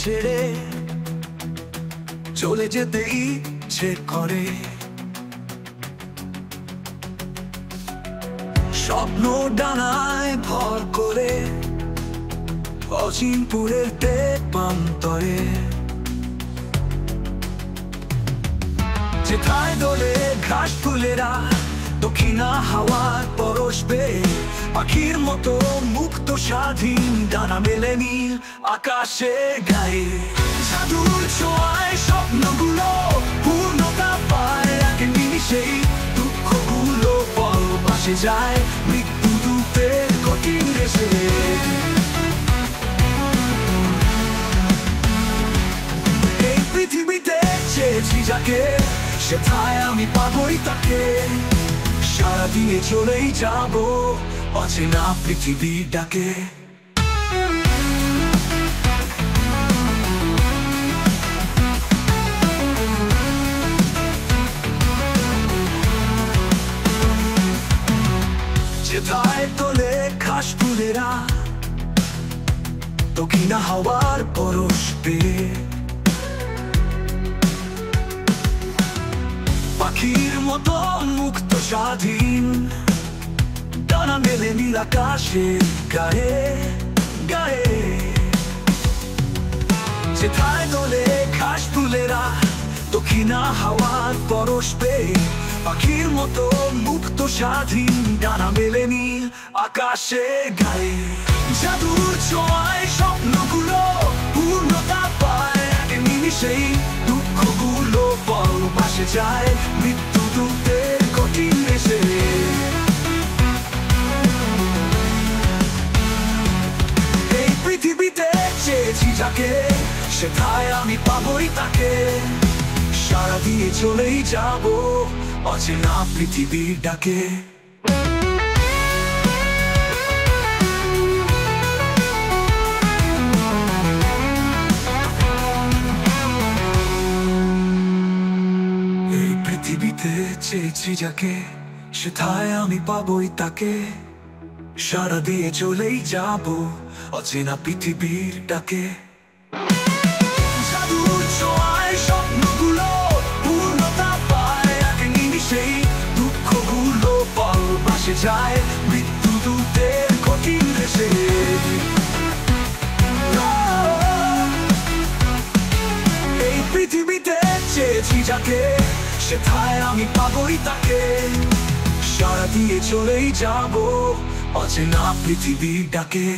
ছেড়ে চলে যেতে ইচ্ছে করে। স্বপ্ন ডানায় ভর করে অচিনপুরের তেপান্তরে, যেথায় দোলে ঘাস ফুলেরা দক্ষিণা হাওয়ার পরশবে, পাখির মতো মুক্ত স্বাধীন ডানা মেলে নীল আকাশে গায়ে। জাদুর ছোঁয়ায় স্বপ্নগুলো পূর্ণতা পায়, এক নিমিষেই দুঃখগুলো পল ভাসে যায় মৃত্যু দূতের কঠিন দেশে। এই পৃথিবীতে চেয়েছি যাকে, সেথায় আমি পাবই তাকে। সারাদিনে চলেই যাব অচেনা পৃথিবীর ডাকে। যেথায় তোলে ঘাস ফুলেরা দক্ষিণা হাওয়ার পরশ পেয়ে, পাখির মতো মুক্ত স্বাধীন ডানা মেলে নীল আকাশের গায়ে গায়ে। যেথায় দোলে ঘাস ফুলেরা দক্ষিণা হাওয়ার পরশ পেয়ে, পাখির মতো মুক্ত স্বাধীন ডানা মেলে নীল আকাশে গায়ে। জাদুর ছোঁয়ায় স্বপ্নগুলো পূর্ণতা পায়, এক নিমিষেই দুঃখগুলো পল ভাসে যায় মৃত্যু দূতের কঠিন দেশে। এই পৃথিবীতে চেয়েছি যাকে, সেথায় আমি পাবই তাকে। সারা দিয়ে চলেই যাব অচেনা পৃথিবীর ডাকে। এই পৃথিবীতে চেয়েছি যাকে, সেথায় আমি পাবই তাকে। সারা দিয়ে চলেই যাব অচেনা পৃথিবীর ডাকে। জাদুর ছোঁয়ায় স্বপ্নগুলো পূর্ণতা পায়, এক নিমিষেই দুঃখগুলো পল ভাসে যায় মৃত্যু দূতের কঠিন দেশে। এই পৃথিবীতে চেয়েছি যাকে, সেথায় আমি পাবই তাকে। সারা দিয়ে চলেই যাব অচেনা পৃথিবীর ডাকে।